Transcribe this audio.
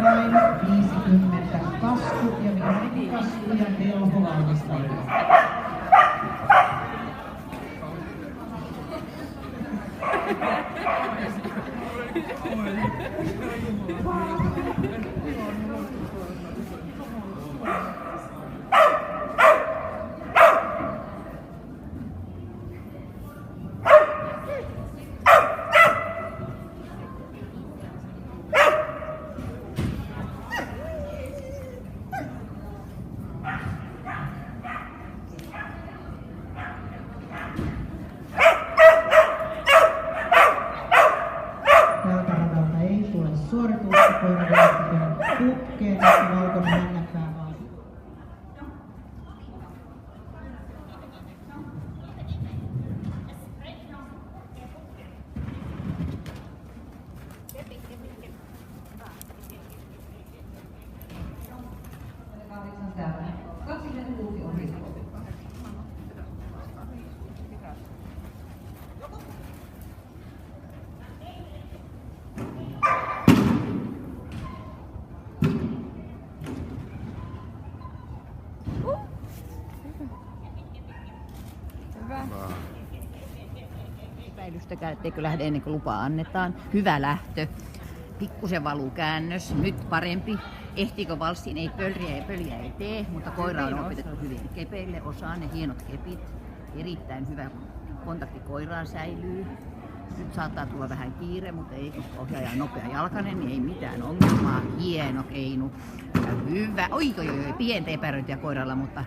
Brian, 50 Kasku ja viimeinen Kasku ja Telho valmistajia. Tältä radalta ei tule suoritusta, koira lähtee pukkeen, että valkoinen hännättää vaan. Täältä 26 on riskottu. Epäilystäkään, etteikö lähde ennen kuin lupa annetaan. Hyvä lähtö. Pikkusen valukäännös. Nyt parempi. Ehtiikö valssiin? Ei pöliä ei tee, mutta koira on opetettu hyvin kepeille. Osaa ne hienot kepit. Erittäin hyvä kontakti koiraan säilyy. Nyt saattaa tulla vähän kiire, mutta ei, koska ohjaaja on nopea jalkainen, niin ei mitään ongelmaa. Hieno keinu. Hyvä. Oi, pientä epäröintiä koiralla, mutta